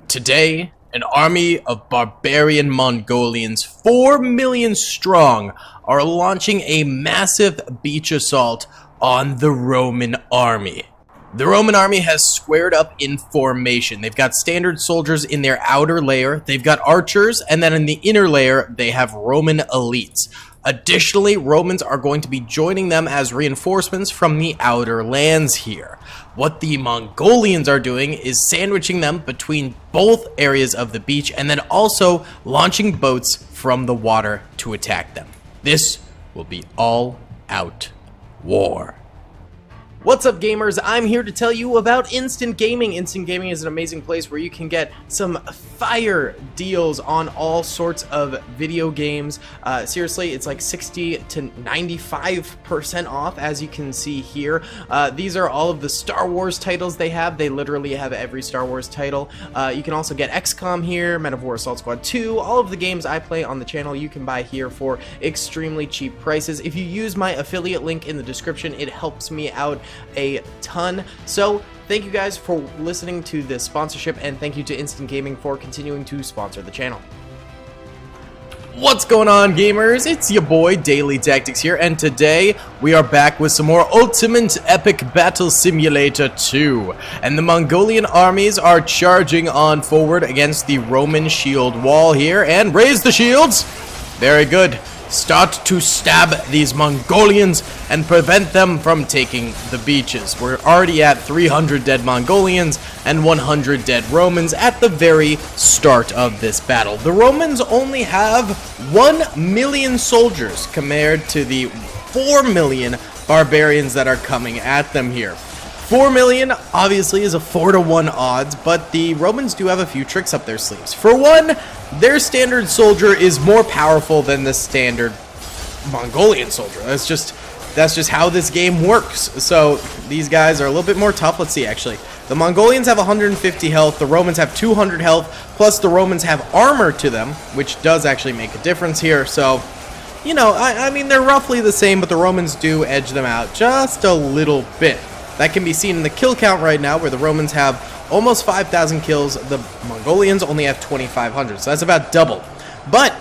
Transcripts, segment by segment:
Today, an army of barbarian Mongolians, 4 million strong, are launching a massive beach assault on the Roman army. The Roman army has squared up in formation. They've got standard soldiers in their outer layer, they've got archers, and then in the inner layer, they have Roman elites. Additionally, Romans are going to be joining them as reinforcements from the outer lands here. What the Mongolians are doing is sandwiching them between both areas of the beach and then also launching boats from the water to attack them. This will be all-out war. What's up, gamers? I'm here to tell you about Instant Gaming. Instant Gaming is an amazing place where you can get some fire deals on all sorts of video games. Seriously, it's like 60 to 95% off, as you can see here. These are all of the Star Wars titles they have. They literally have every Star Wars title. You can also get XCOM here, Men of War Assault Squad 2. All of the games I play on the channel you can buy here for extremely cheap prices. If you use my affiliate link in the description, it helps me out a ton. So thank you guys for listening to this sponsorship, and thank you to Instant Gaming for continuing to sponsor the channel. What's going on, gamers? It's your boy Daily Tactics here, and today we are back with some more Ultimate Epic Battle Simulator 2. And the Mongolian armies are charging on forward against the Roman shield wall here, and raise the shields! Very good. Start to stab these Mongolians and prevent them from taking the beaches. We're already at 300 dead Mongolians and 100 dead Romans at the very start of this battle. The Romans only have 1 million soldiers compared to the 4 million barbarians that are coming at them here. 4 million obviously is a 4-to-1 odds, but the Romans do have a few tricks up their sleeves. For one, their standard soldier is more powerful than the standard Mongolian soldier. That's just how this game works. So these guys are a little bit more tough. Let's see, actually. The Mongolians have 150 health, the Romans have 200 health, plus the Romans have armor to them, which does actually make a difference here. So, you know, I mean, they're roughly the same, but the Romans do edge them out just a little bit. That can be seen in the kill count right now, where the Romans have almost 5,000 kills. The Mongolians only have 2,500, so that's about double. But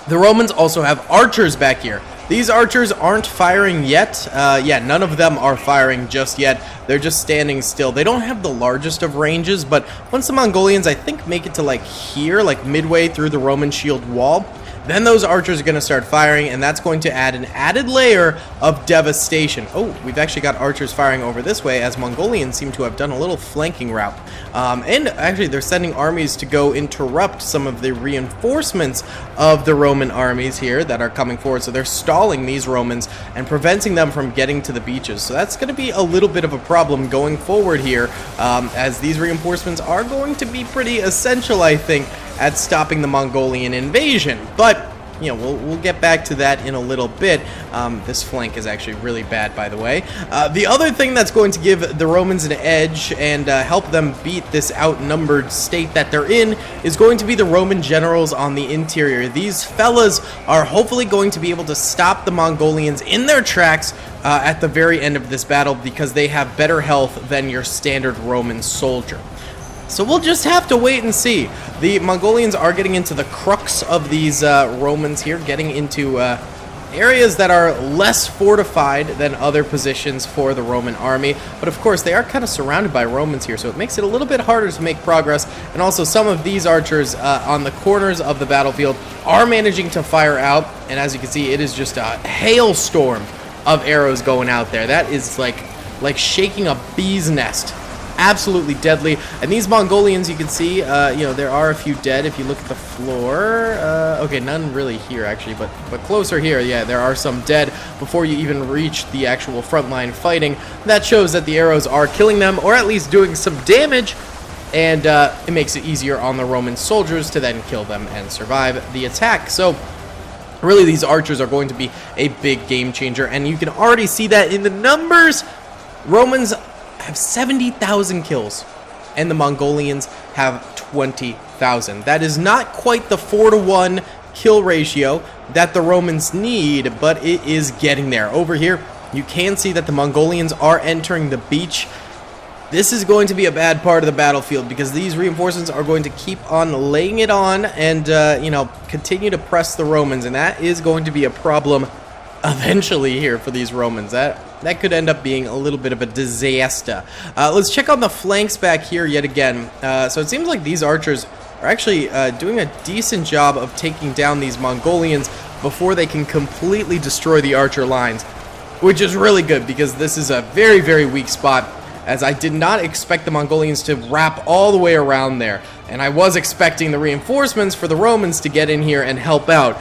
the Romans also have archers back here. These archers aren't firing yet. Yeah, none of them are firing just yet. They're just standing still. They don't have the largest of ranges, but once the Mongolians, I think, make it to like here, like midway through the Roman shield wall, then those archers are going to start firing, and that's going to add an added layer of devastation. Oh, we've actually got archers firing over this way, as Mongolians seem to have done a little flanking route. And actually, they're sending armies to go interrupt some of the reinforcements of the Roman armies here that are coming forward. So they're stalling these Romans and preventing them from getting to the beaches. So that's going to be a little bit of a problem going forward here, as these reinforcements are going to be pretty essential, I think, at stopping the Mongolian invasion. But you know, we'll get back to that in a little bit. This flank is actually really bad, by the way. The other thing that's going to give the Romans an edge and help them beat this outnumbered state that they're in is going to be the Roman generals on the interior. These fellas are hopefully going to be able to stop the Mongolians in their tracks at the very end of this battle, because they have better health than your standard Roman soldier. So we'll just have to wait and see. The Mongolians are getting into the crux of these Romans here, getting into areas that are less fortified than other positions for the Roman army. But of course, they are kind of surrounded by Romans here, so it makes it a little bit harder to make progress. And also, some of these archers on the corners of the battlefield are managing to fire out. And as you can see, it is just a hailstorm of arrows going out there. That is like shaking a bee's nest. Absolutely deadly. And these Mongolians, you can see, you know, there are a few dead if you look at the floor. Okay, none really here, actually, but closer here, yeah, there are some dead before you even reach the actual frontline fighting. That shows that the arrows are killing them, or at least doing some damage, and it makes it easier on the Roman soldiers to then kill them and survive the attack. So really, these archers are going to be a big game changer, and you can already see that in the numbers. Romans have 70,000 kills, and the Mongolians have 20,000. That is not quite the 4-to-1 kill ratio that the Romans need, but it is getting there. Over here, you can see that the Mongolians are entering the beach This is going to be a bad part of the battlefield because these reinforcements are going to keep on laying it on and, you know, continue to press the Romans, and that is going to be a problem eventually here for these Romans. That could end up being a little bit of a disaster. Let's check on the flanks back here yet again. So it seems like these archers are actually doing a decent job of taking down these Mongolians before they can completely destroy the archer lines, which is really good because this is a very, very weak spot, as I did not expect the Mongolians to wrap all the way around there. And I was expecting the reinforcements for the Romans to get in here and help out.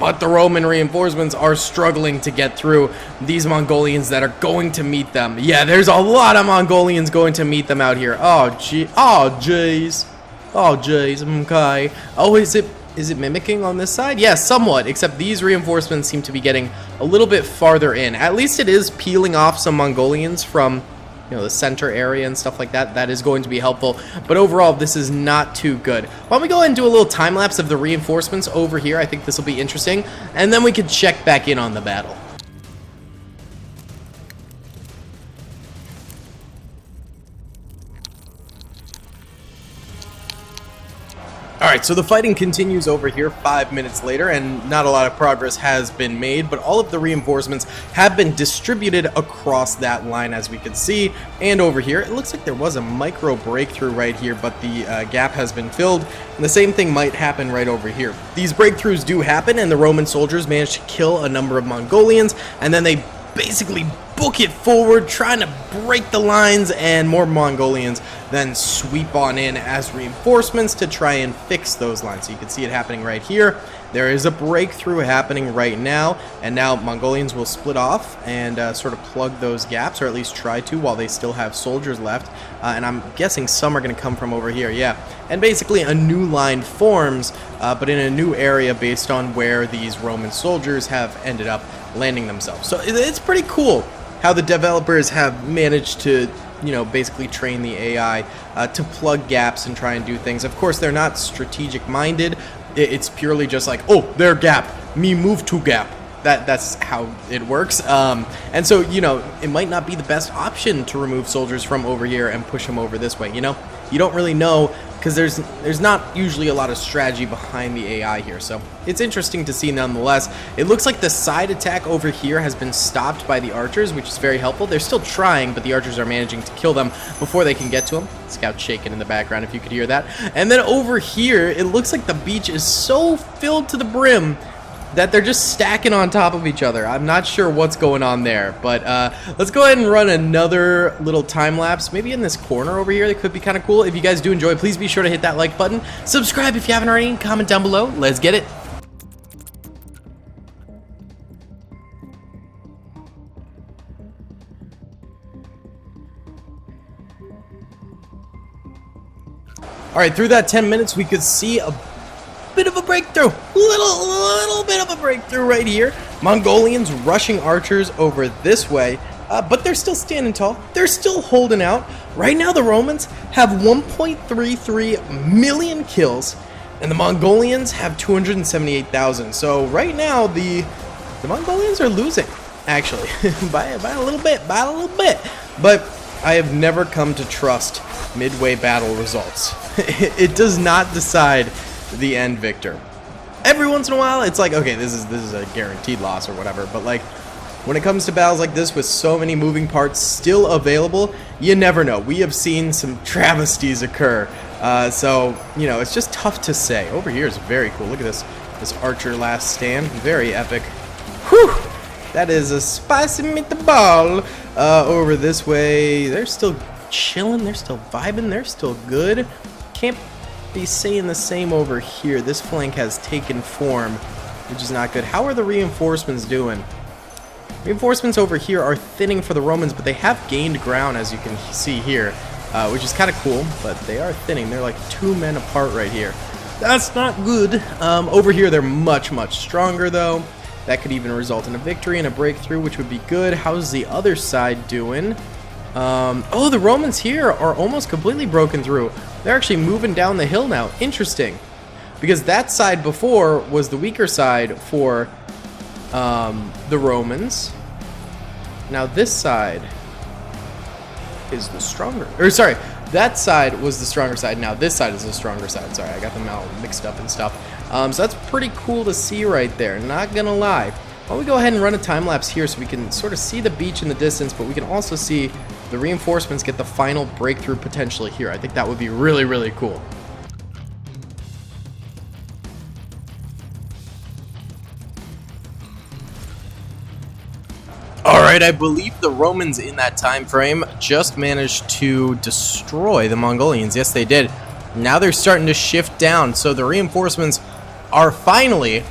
But the Roman reinforcements are struggling to get through these Mongolians that are going to meet them. Yeah, there's a lot of Mongolians going to meet them out here. Oh, gee. Oh, jeez. Oh, jeez. Okay. Oh, is it mimicking on this side? Yeah, somewhat, except these reinforcements seem to be getting a little bit farther in. At least it is peeling off some Mongolians from, you know, the center area and stuff like that. That is going to be helpful, but overall this is not too good. Why don't we go ahead and do a little time lapse of the reinforcements over here? I think this will be interesting, and then we can check back in on the battle. Alright, so the fighting continues over here 5 minutes later, and not a lot of progress has been made, but all of the reinforcements have been distributed across that line, as we can see. And over here, it looks like there was a micro breakthrough right here, but the gap has been filled, and the same thing might happen right over here. These breakthroughs do happen, and the Roman soldiers manage to kill a number of Mongolians, and then they basically book it forward, trying to break the lines, and more Mongolians then sweep on in as reinforcements to try and fix those lines. So you can see it happening right here. There is a breakthrough happening right now, and now Mongolians will split off and sort of plug those gaps, or at least try to, while they still have soldiers left. And I'm guessing some are going to come from over here, yeah. And basically a new line forms, but in a new area based on where these Roman soldiers have ended up landing themselves. So it's pretty cool how the developers have managed to, you know, basically train the AI to plug gaps and try and do things. Of course, they're not strategic minded. It's purely just like, oh, their gap, me move to gap. That's how it works. And so, you know, it might not be the best option to remove soldiers from over here and push them over this way, you know? You don't really know, because there's not usually a lot of strategy behind the AI here. So it's interesting to see nonetheless. It looks like the side attack over here has been stopped by the archers, which is very helpful. They're still trying, but the archers are managing to kill them before they can get to them. Scout shaking in the background, if you could hear that. And then over here, it looks like the beach is so filled to the brim that they're just stacking on top of each other. I'm not sure what's going on there, but let's go ahead and run another little time lapse, maybe in this corner over here. That could be kind of cool. If you guys do enjoy, please be sure to hit that like button, subscribe if you haven't already, and comment down below. Let's get it. All right, through that 10 minutes, we could see a bit of a breakthrough, little bit of a breakthrough right here. Mongolians rushing archers over this way, but they're still standing tall. They're still holding out. Right now, the Romans have 1.33 million kills, and the Mongolians have 278,000. So right now, the Mongolians are losing, actually, by a little bit, But I have never come to trust midway battle results. It does not decide the end victor. Every once in a while, it's like, okay, this is a guaranteed loss or whatever, but like when it comes to battles like this with so many moving parts still available, you never know. We have seen some travesties occur, so you know, it's just tough to say. Over here is very cool. Look at this archer last stand, very epic. Whew, that is a spicy meatball. Over this way, they're still chilling, they're still vibing, they're still good. Can't be saying the same over here. This flank has taken form, which is not good. How are the reinforcements doing? Reinforcements over here are thinning for the Romans, but they have gained ground, as you can see here, which is kind of cool, but they are thinning. They're like 2 men apart right here. That's not good. Over here, they're much stronger, though. That could even result in a victory and a breakthrough, which would be good. How's the other side doing? Oh, the Romans here are almost completely broken through. They're actually moving down the hill now. Interesting. Because that side before was the weaker side for the Romans. Now this side is the stronger, or sorry, that side was the stronger side. Now this side is the stronger side. Sorry, I got them all mixed up and stuff. So that's pretty cool to see right there, not gonna lie. Why don't we go ahead and run a time lapse here so we can sort of see the beach in the distance, but we can also see the reinforcements get the final breakthrough potentially here. I think that would be really, really cool. Alright, I believe the Romans in that time frame just managed to destroy the Mongolians. Yes, they did. Now they're starting to shift down, so the reinforcements are finally,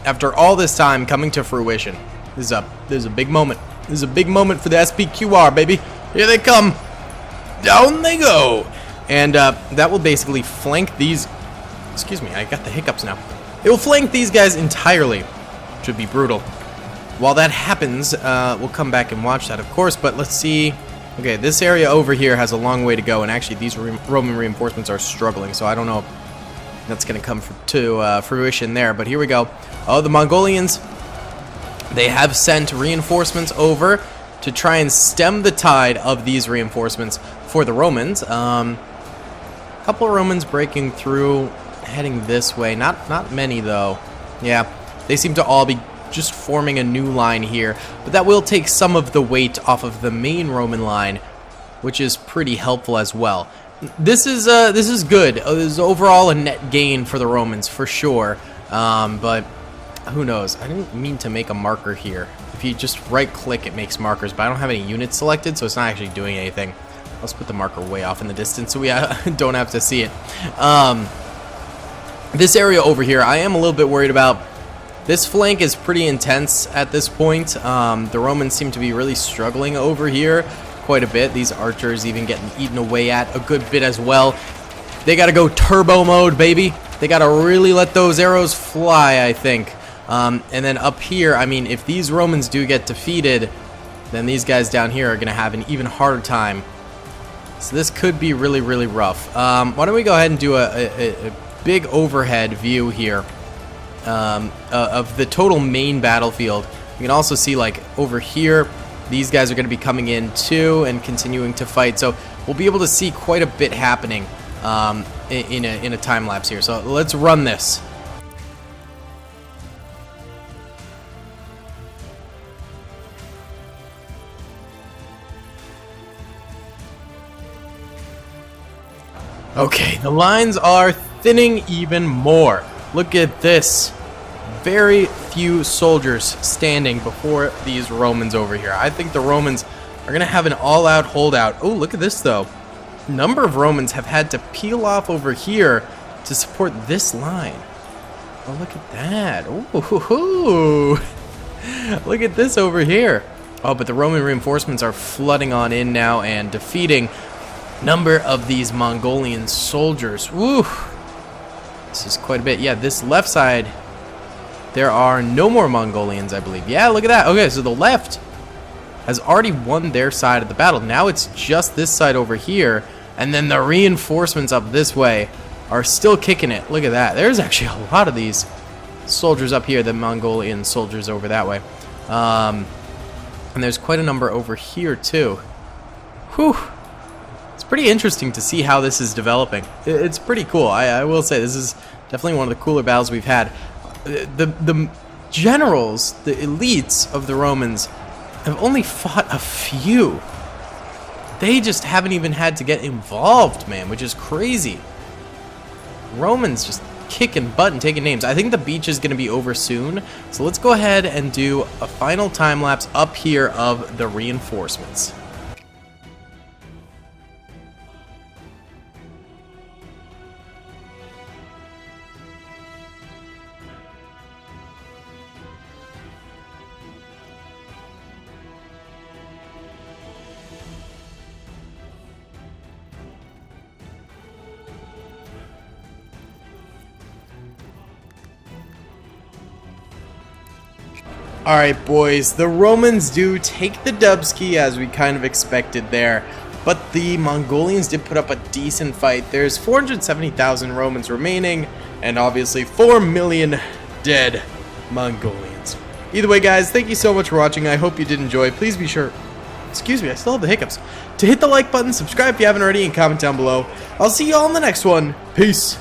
after all this time, coming to fruition. This is a big moment. This is a big moment for the SPQR, baby. Here they come. Down they go. And that will basically flank these... Excuse me, I got the hiccups now. It will flank these guys entirely, which would be brutal. While that happens, we'll come back and watch that, of course, but let's see. Okay, this area over here has a long way to go, and actually these Roman reinforcements are struggling, so I don't know if that's going to come to fruition there, but here we go. Oh, the Mongolians, they have sent reinforcements over to try and stem the tide of these reinforcements for the Romans. Couple of Romans breaking through, heading this way. Not many, though. Yeah, they seem to all be just forming a new line here, but that will take some of the weight off of the main Roman line, which is pretty helpful as well. This is good. This is overall a net gain for the Romans for sure, but who knows? I didn't mean to make a marker here. If you just right click, it makes markers, but I don't have any units selected, so it's not actually doing anything. Let's put the marker way off in the distance so we don't have to see it. This area over here I am a little bit worried about. This flank is pretty intense at this point. The Romans seem to be really struggling over here quite a bit. These archers even getting eaten away at a good bit as well. They got to go turbo mode, baby. They got to really let those arrows fly, I think. And then up here, I mean, if these Romans do get defeated, then these guys down here are going to have an even harder time. So this could be really, really rough. Why don't we go ahead and do a big overhead view here. Of the total main battlefield. You can also see, like, over here, these guys are going to be coming in too and continuing to fight. So we'll be able to see quite a bit happening in a time lapse here. So let's run this. Okay, the lines are thinning even more. Look at this. Very few soldiers standing before these Romans over here. I think the Romans are going to have an all-out holdout. Oh, look at this, though. A number of Romans have had to peel off over here to support this line. Oh, look at that. Ooh. Look at this over here. Oh, but the Roman reinforcements are flooding on in now and defeating a number of these Mongolian soldiers. Woo. This is quite a bit. Yeah, this left side, there are no more Mongolians, I believe. Yeah, look at that. Okay, so the left has already won their side of the battle. Now it's just this side over here, and then the reinforcements up this way are still kicking it. Look at that. There's actually a lot of these soldiers up here, the Mongolian soldiers over that way. And there's quite a number over here, too. Whew. It's pretty interesting to see how this is developing. It's pretty cool. I will say this is definitely one of the cooler battles we've had. The generals, the elites of the Romans, have only fought a few. They just haven't even had to get involved, man, which is crazy. Romans just kicking butt and taking names. I think the beach is going to be over soon, so let's go ahead and do a final time lapse up here of the reinforcements. Alright boys, the Romans do take the Dubski as we kind of expected there, but the Mongolians did put up a decent fight. There's 470,000 Romans remaining, and obviously 4 million dead Mongolians. Either way guys, thank you so much for watching. I hope you did enjoy. Please be sure excuse me, I still have the hiccups. To hit the like button, subscribe if you haven't already, and comment down below. I'll see you all in the next one. Peace.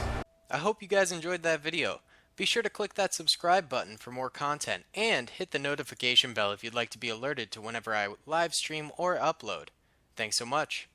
I hope you guys enjoyed that video. Be sure to click that subscribe button for more content, and hit the notification bell if you'd like to be alerted to whenever I live stream or upload. Thanks so much.